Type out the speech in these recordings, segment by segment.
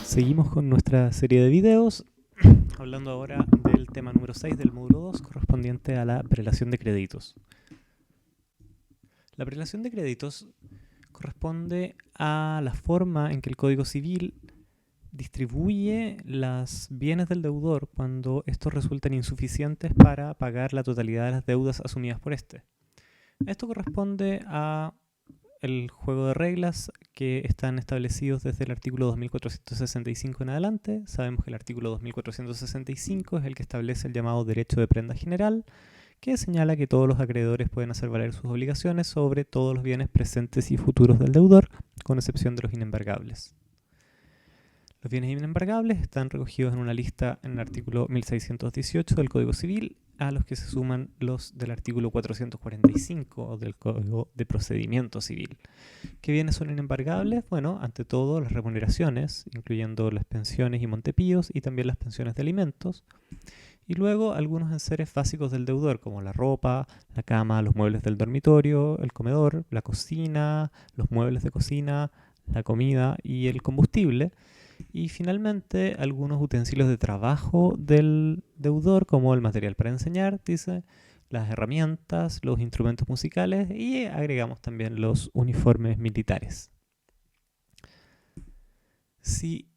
Seguimos con nuestra serie de videos, hablando ahora del tema número 6 del módulo 2, correspondiente a la prelación de créditos. La prelación de créditos corresponde a la forma en que el Código Civil distribuye los bienes del deudor cuando estos resultan insuficientes para pagar la totalidad de las deudas asumidas por este. Esto corresponde a el juego de reglas que están establecidos desde el artículo 2465 en adelante. Sabemos que el artículo 2465 es el que establece el llamado derecho de prenda general, que señala que todos los acreedores pueden hacer valer sus obligaciones sobre todos los bienes presentes y futuros del deudor, con excepción de los inembargables. Los bienes inembargables están recogidos en una lista en el artículo 1618 del Código Civil, a los que se suman los del artículo 445 del Código de Procedimiento Civil. ¿Qué bienes son inembargables? Bueno, ante todo las remuneraciones, incluyendo las pensiones y montepíos, y también las pensiones de alimentos. Y luego algunos enseres básicos del deudor, como la ropa, la cama, los muebles del dormitorio, el comedor, la cocina, los muebles de cocina, la comida y el combustible. Y finalmente algunos utensilios de trabajo del deudor, como el material para enseñar, dice, las herramientas, los instrumentos musicales, y agregamos también los uniformes militares. Si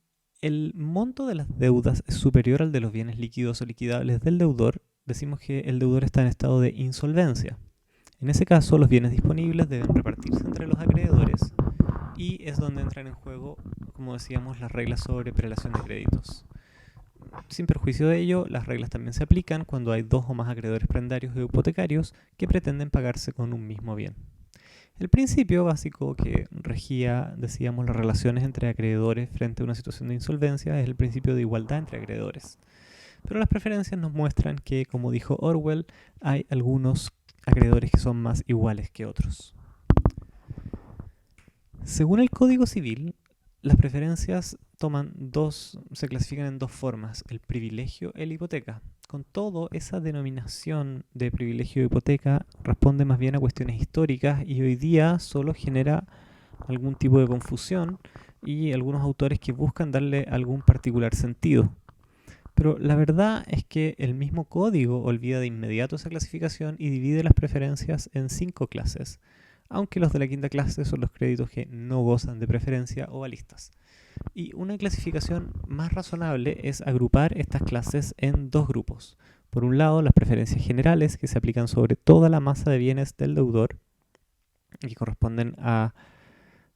el monto de las deudas es superior al de los bienes líquidos o liquidables del deudor, decimos que el deudor está en estado de insolvencia. En ese caso, los bienes disponibles deben repartirse entre los acreedores, y es donde entran en juego, como decíamos, las reglas sobre prelación de créditos. Sin perjuicio de ello, las reglas también se aplican cuando hay dos o más acreedores prendarios o hipotecarios que pretenden pagarse con un mismo bien. El principio básico que regía, decíamos, las relaciones entre acreedores frente a una situación de insolvencia es el principio de igualdad entre acreedores. Pero las preferencias nos muestran que, como dijo Orwell, hay algunos acreedores que son más iguales que otros. Según el Código Civil, las preferencias se clasifican en dos formas, el privilegio y la hipoteca. Con todo, esa denominación de privilegio y hipoteca responde más bien a cuestiones históricas y hoy día solo genera algún tipo de confusión y algunos autores que buscan darle algún particular sentido. Pero la verdad es que el mismo código olvida de inmediato esa clasificación y divide las preferencias en 5 clases, aunque los de la quinta clase son los créditos que no gozan de preferencia o balistas. Y una clasificación más razonable es agrupar estas clases en dos grupos. Por un lado, las preferencias generales, que se aplican sobre toda la masa de bienes del deudor, que corresponden a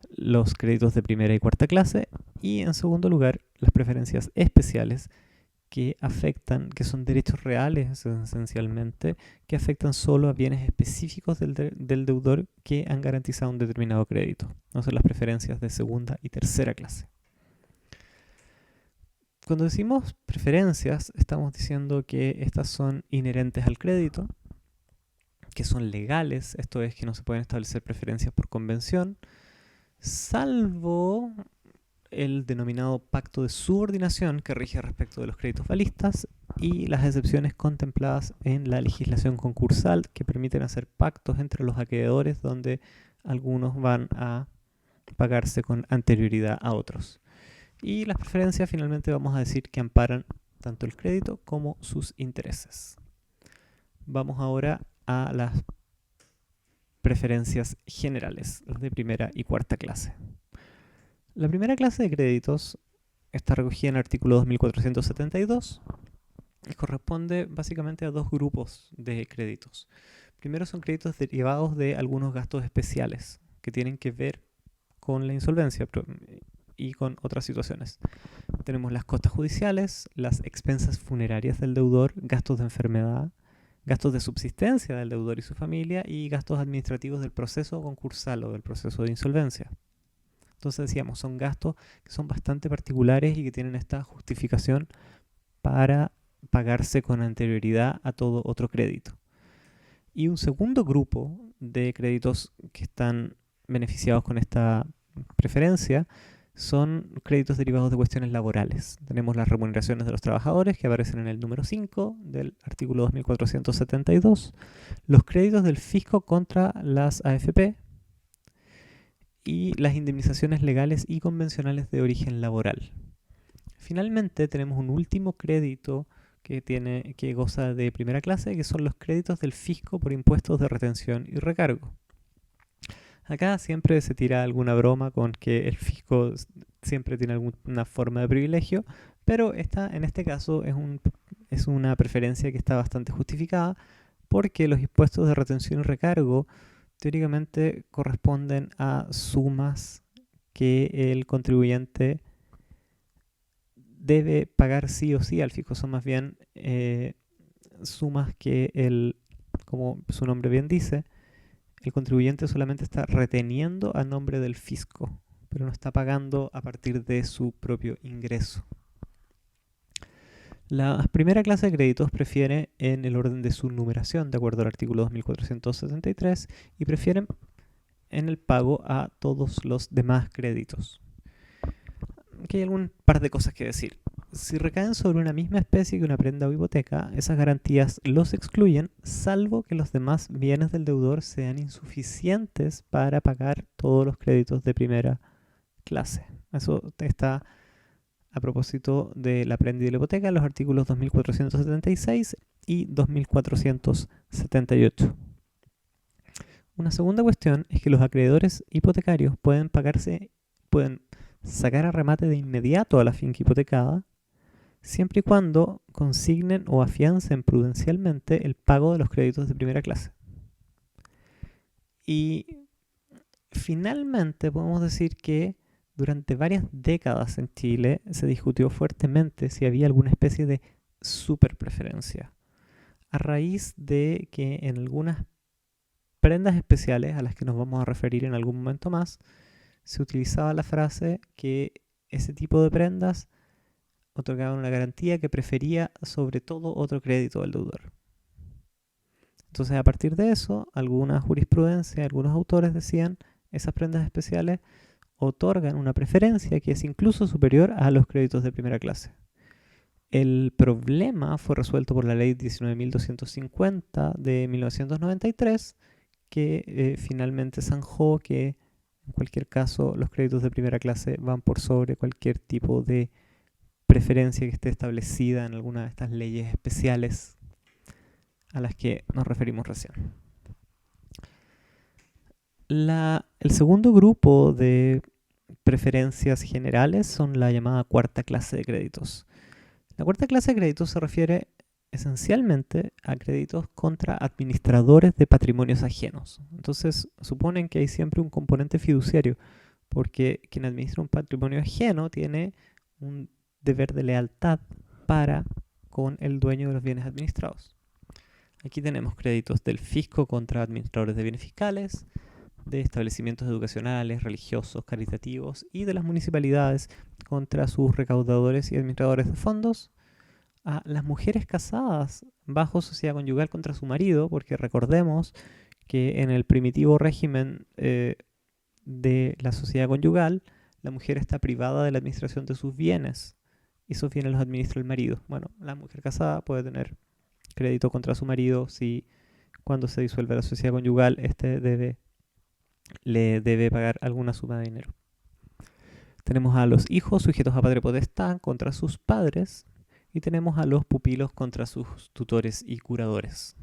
los créditos de primera y cuarta clase. Y en segundo lugar, las preferencias especiales, que son derechos reales esencialmente, que afectan solo a bienes específicos del deudor que han garantizado un determinado crédito. No son las preferencias de segunda y tercera clase. Cuando decimos preferencias, estamos diciendo que estas son inherentes al crédito, que son legales, esto es que no se pueden establecer preferencias por convención, salvo el denominado pacto de subordinación que rige respecto de los créditos balistas y las excepciones contempladas en la legislación concursal que permiten hacer pactos entre los acreedores donde algunos van a pagarse con anterioridad a otros. Y las preferencias finalmente vamos a decir que amparan tanto el crédito como sus intereses. Vamos ahora a las preferencias generales, las de primera y cuarta clase. La primera clase de créditos está recogida en el artículo 2472 y corresponde básicamente a dos grupos de créditos. Primero son créditos derivados de algunos gastos especiales que tienen que ver con la insolvencia y con otras situaciones. Tenemos las costas judiciales, las expensas funerarias del deudor, gastos de enfermedad, gastos de subsistencia del deudor y su familia y gastos administrativos del proceso concursal o del proceso de insolvencia. Entonces decíamos, son gastos que son bastante particulares y que tienen esta justificación para pagarse con anterioridad a todo otro crédito. Y un segundo grupo de créditos que están beneficiados con esta preferencia son créditos derivados de cuestiones laborales. Tenemos las remuneraciones de los trabajadores que aparecen en el número 5 del artículo 2472, los créditos del fisco contra las AFP, y las indemnizaciones legales y convencionales de origen laboral. Finalmente tenemos un último crédito que goza de primera clase, que son los créditos del fisco por impuestos de retención y recargo. Acá siempre se tira alguna broma con que el fisco siempre tiene alguna forma de privilegio, pero en este caso es una preferencia que está bastante justificada porque los impuestos de retención y recargo teóricamente corresponden a sumas que el contribuyente debe pagar sí o sí al fisco. Son más bien sumas que como su nombre bien dice, el contribuyente solamente está reteniendo a nombre del fisco, pero no está pagando a partir de su propio ingreso. La primera clase de créditos prefiere en el orden de su numeración, de acuerdo al artículo 2473, y prefieren en el pago a todos los demás créditos. Aquí hay algún par de cosas que decir. Si recaen sobre una misma especie que una prenda o hipoteca, esas garantías los excluyen, salvo que los demás bienes del deudor sean insuficientes para pagar todos los créditos de primera clase. Eso está a propósito de la prenda y de la hipoteca, los artículos 2476 y 2478. Una segunda cuestión es que los acreedores hipotecarios pueden sacar a remate de inmediato a la finca hipotecada, siempre y cuando consignen o afiancen prudencialmente el pago de los créditos de primera clase. Y finalmente podemos decir que durante varias décadas en Chile se discutió fuertemente si había alguna especie de superpreferencia, a raíz de que en algunas prendas especiales, a las que nos vamos a referir en algún momento más, se utilizaba la frase que ese tipo de prendas otorgaban una garantía que prefería sobre todo otro crédito del deudor. Entonces, a partir de eso, alguna jurisprudencia, algunos autores decían esas prendas especiales otorgan una preferencia que es incluso superior a los créditos de primera clase. El problema fue resuelto por la ley 19.250 de 1993, que finalmente zanjó que en cualquier caso los créditos de primera clase van por sobre cualquier tipo de preferencia que esté establecida en alguna de estas leyes especiales a las que nos referimos recién. El segundo grupo de preferencias generales son la llamada cuarta clase de créditos. La cuarta clase de créditos se refiere esencialmente a créditos contra administradores de patrimonios ajenos. Entonces, suponen que hay siempre un componente fiduciario, porque quien administra un patrimonio ajeno tiene un deber de lealtad para con el dueño de los bienes administrados. Aquí tenemos créditos del fisco contra administradores de bienes fiscales, de establecimientos educacionales, religiosos, caritativos y de las municipalidades contra sus recaudadores y administradores de fondos, a las mujeres casadas bajo sociedad conyugal contra su marido, porque recordemos que en el primitivo régimen de la sociedad conyugal, la mujer está privada de la administración de sus bienes y esos bienes los administra el marido. Bueno, la mujer casada puede tener crédito contra su marido si cuando se disuelve la sociedad conyugal le debe pagar alguna suma de dinero. Tenemos a los hijos sujetos a padre potestad contra sus padres y tenemos a los pupilos contra sus tutores y curadores.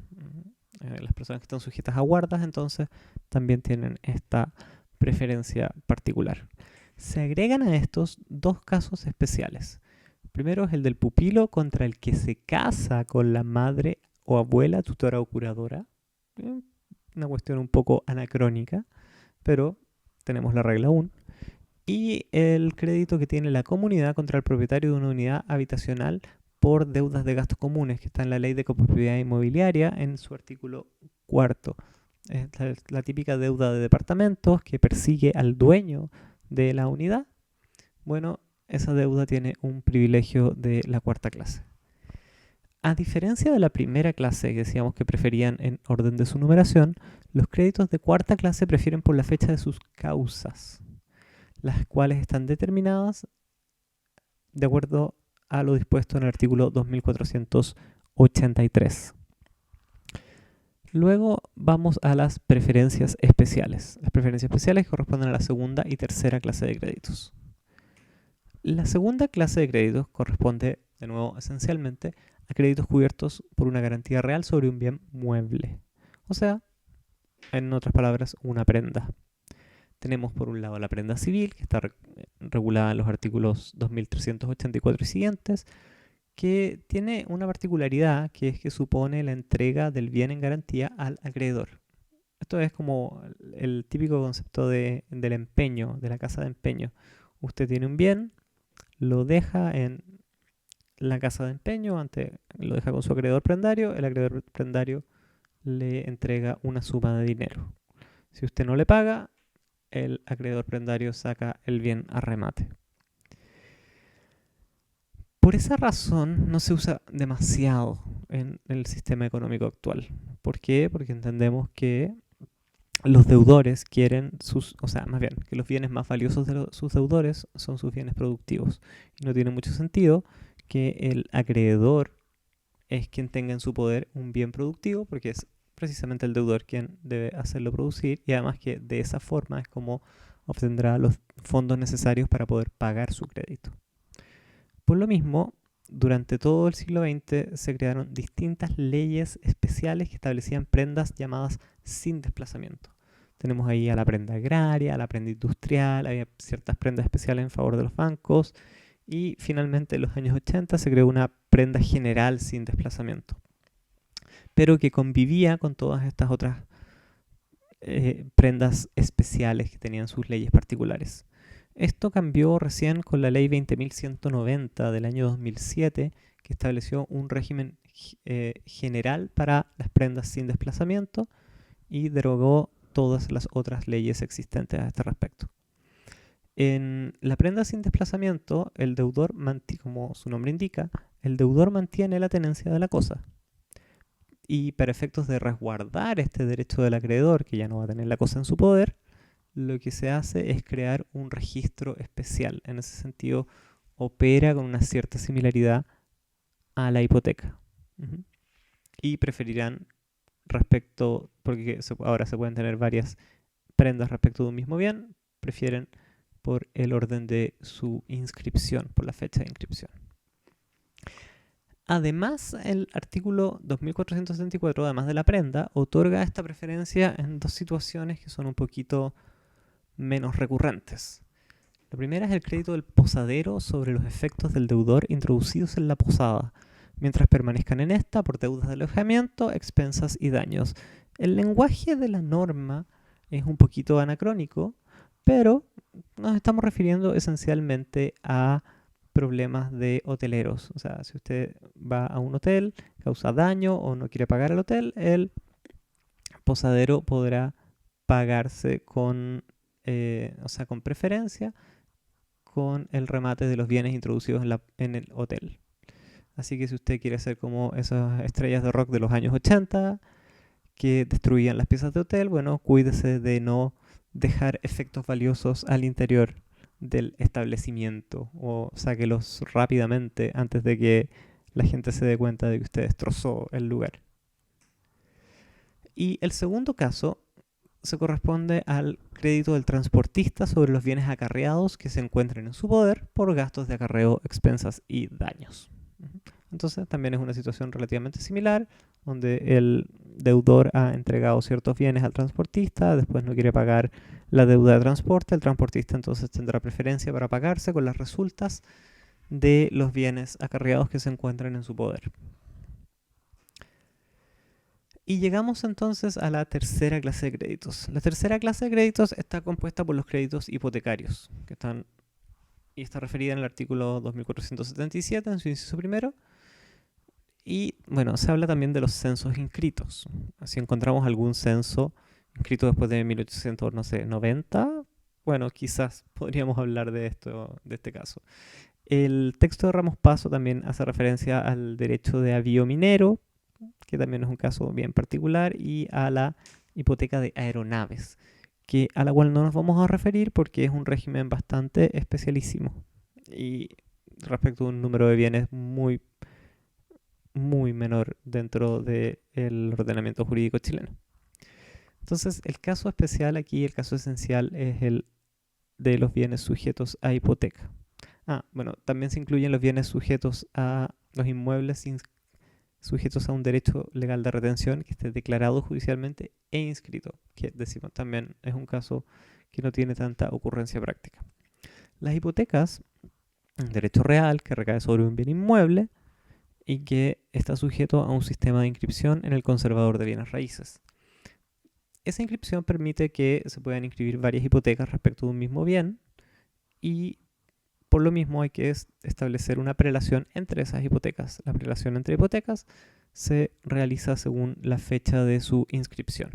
Las personas que están sujetas a guardas entonces también tienen esta preferencia particular. Se agregan a estos dos casos especiales. Primero es el del pupilo contra el que se casa con la madre o abuela, tutora o curadora. Una cuestión un poco anacrónica, pero tenemos la regla aún. Y el crédito que tiene la comunidad contra el propietario de una unidad habitacional por deudas de gastos comunes, que está en la ley de copropiedad inmobiliaria en su artículo 4. Es la típica deuda de departamentos que persigue al dueño de la unidad. Bueno, esa deuda tiene un privilegio de la cuarta clase. A diferencia de la primera clase que decíamos que preferían en orden de su numeración, los créditos de cuarta clase prefieren por la fecha de sus causas, las cuales están determinadas de acuerdo a lo dispuesto en el artículo 2483. Luego vamos a las preferencias especiales. Las preferencias especiales corresponden a la segunda y tercera clase de créditos. La segunda clase de créditos corresponde, de nuevo, esencialmente a créditos cubiertos por una garantía real sobre un bien mueble. O sea, en otras palabras, una prenda. Tenemos por un lado la prenda civil, que está regulada en los artículos 2384 y siguientes, que tiene una particularidad, que es que supone la entrega del bien en garantía al acreedor. Esto es como el típico concepto del empeño, de la casa de empeño. Usted tiene un bien, lo deja en la casa de empeño, lo deja con su acreedor prendario, el acreedor prendario le entrega una suma de dinero. Si usted no le paga, el acreedor prendario saca el bien a remate. Por esa razón no se usa demasiado en el sistema económico actual. ¿Por qué? Porque entendemos que los deudores quieren que los bienes más valiosos de sus deudores son sus bienes productivos. Y no tiene mucho sentido que el acreedor es quien tenga en su poder un bien productivo, porque es precisamente el deudor quien debe hacerlo producir, y además que de esa forma es como obtendrá los fondos necesarios para poder pagar su crédito. Por lo mismo, durante todo el siglo XX se crearon distintas leyes especiales que establecían prendas llamadas sin desplazamiento. Tenemos ahí a la prenda agraria, a la prenda industrial, había ciertas prendas especiales en favor de los bancos, y finalmente en los años 80 se creó una prenda general sin desplazamiento, pero que convivía con todas estas otras prendas especiales que tenían sus leyes particulares. Esto cambió recién con la ley 20.190 del año 2007, que estableció un régimen general para las prendas sin desplazamiento y derogó todas las otras leyes existentes a este respecto. En la prenda sin desplazamiento, el deudor, como su nombre indica, el deudor mantiene la tenencia de la cosa. Y para efectos de resguardar este derecho del acreedor, que ya no va a tener la cosa en su poder, lo que se hace es crear un registro especial. En ese sentido, opera con una cierta similaridad a la hipoteca. Y preferirán porque ahora se pueden tener varias prendas respecto de un mismo bien, prefieren por el orden de su inscripción, por la fecha de inscripción. Además, el artículo 2474, además de la prenda, otorga esta preferencia en dos situaciones que son un poquito menos recurrentes. La primera es el crédito del posadero sobre los efectos del deudor introducidos en la posada, mientras permanezcan en esta por deudas de alojamiento, expensas y daños. El lenguaje de la norma es un poquito anacrónico, pero nos estamos refiriendo esencialmente a problemas de hoteleros. O sea, si usted va a un hotel, causa daño o no quiere pagar el hotel, el posadero podrá pagarse con preferencia con el remate de los bienes introducidos en el hotel. Así que si usted quiere ser como esas estrellas de rock de los años 80 que destruían las piezas de hotel, bueno, cuídese de no dejar efectos valiosos al interior del establecimiento o sáquelos rápidamente antes de que la gente se dé cuenta de que usted destrozó el lugar. Y el segundo caso se corresponde al crédito del transportista sobre los bienes acarreados que se encuentren en su poder por gastos de acarreo, expensas y daños. Entonces también es una situación relativamente similar, donde el deudor ha entregado ciertos bienes al transportista, después no quiere pagar la deuda de transporte, el transportista entonces tendrá preferencia para pagarse con las resultas de los bienes acarreados que se encuentran en su poder. Y llegamos entonces a la tercera clase de créditos. La tercera clase de créditos está compuesta por los créditos hipotecarios, y está referida en el artículo 2477 en su inciso primero. Y bueno, se habla también de los censos inscritos. Si encontramos algún censo inscrito después de 1890, bueno, quizás podríamos hablar de este caso. El texto de Ramos Paso también hace referencia al derecho de avío minero, que también es un caso bien particular, y a la hipoteca de aeronaves, a la cual no nos vamos a referir porque es un régimen bastante especialísimo y respecto a un número de bienes muy, muy menor dentro del ordenamiento jurídico chileno. Entonces, el caso especial aquí, el caso esencial, es el de los bienes sujetos a hipoteca. Bueno, también se incluyen los bienes sujetos a los inmuebles sujetos a un derecho legal de retención que esté declarado judicialmente e inscrito, que decimos también es un caso que no tiene tanta ocurrencia práctica. Las hipotecas, un derecho real que recae sobre un bien inmueble y que está sujeto a un sistema de inscripción en el conservador de bienes raíces. Esa inscripción permite que se puedan inscribir varias hipotecas respecto de un mismo bien y por lo mismo hay que establecer una prelación entre esas hipotecas. La prelación entre hipotecas se realiza según la fecha de su inscripción.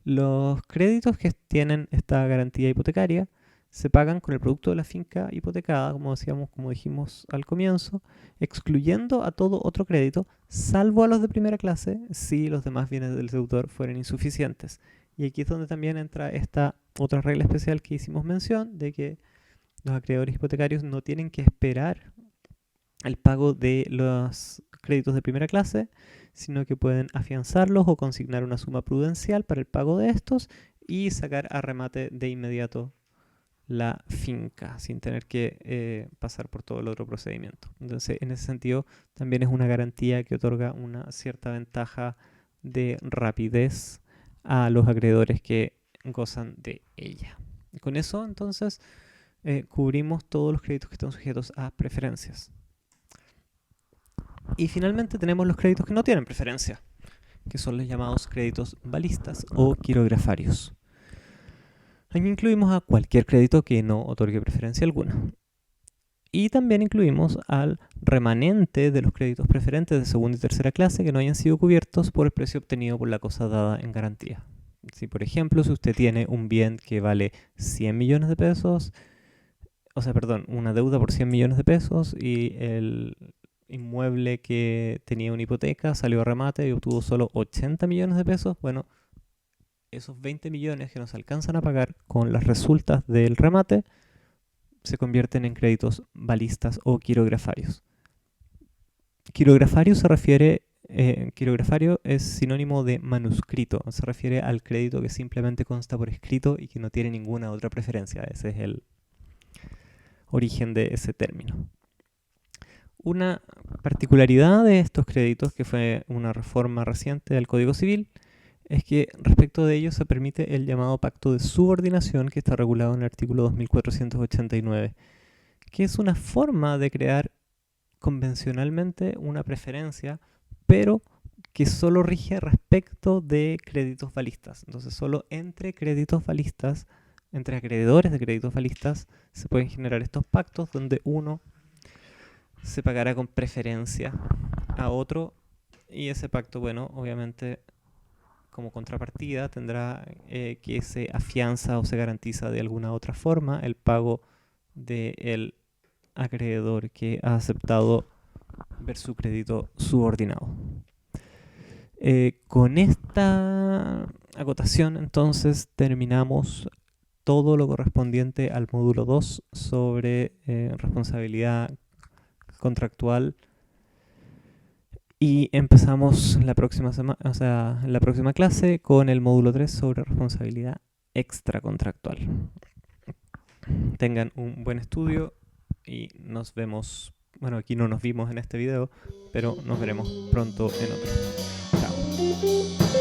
Los créditos que tienen esta garantía hipotecaria se pagan con el producto de la finca hipotecada, como dijimos al comienzo, excluyendo a todo otro crédito, salvo a los de primera clase, si los demás bienes del deudor fueren insuficientes. Y aquí es donde también entra esta otra regla especial que hicimos mención, de que los acreedores hipotecarios no tienen que esperar el pago de los créditos de primera clase, sino que pueden afianzarlos o consignar una suma prudencial para el pago de estos y sacar a remate de inmediato la finca sin tener que pasar por todo el otro procedimiento. Entonces, en ese sentido, también es una garantía que otorga una cierta ventaja de rapidez a los acreedores que gozan de ella. Con eso, entonces, cubrimos todos los créditos que están sujetos a preferencias. Y finalmente tenemos los créditos que no tienen preferencia, que son los llamados créditos balistas o quirografarios. Aquí incluimos a cualquier crédito que no otorgue preferencia alguna. Y también incluimos al remanente de los créditos preferentes de segunda y tercera clase que no hayan sido cubiertos por el precio obtenido por la cosa dada en garantía. Si, por ejemplo, si usted tiene un bien que vale 100 millones de pesos, una deuda por 100 millones de pesos y el inmueble que tenía una hipoteca salió a remate y obtuvo solo 80 millones de pesos, bueno, esos 20 millones que nos alcanzan a pagar con las resultas del remate se convierten en créditos balistas o quirografarios. Quirografario es sinónimo de manuscrito, se refiere al crédito que simplemente consta por escrito y que no tiene ninguna otra preferencia. Ese es el origen de ese término. Una particularidad de estos créditos, que fue una reforma reciente del Código Civil, es que respecto de ellos se permite el llamado pacto de subordinación que está regulado en el artículo 2489, que es una forma de crear convencionalmente una preferencia, pero que solo rige respecto de créditos balistas. Entonces solo entre créditos balistas, entre acreedores de créditos balistas, se pueden generar estos pactos donde uno se pagará con preferencia a otro y ese pacto, bueno, obviamente como contrapartida tendrá que se afianza o se garantiza de alguna otra forma el pago del acreedor que ha aceptado ver su crédito subordinado. Con esta acotación entonces terminamos todo lo correspondiente al módulo 2 sobre responsabilidad contractual. Y empezamos la próxima clase con el módulo 3 sobre responsabilidad extracontractual. Tengan un buen estudio y nos vemos, aquí no nos vimos en este video, pero nos veremos pronto en otro. Chao.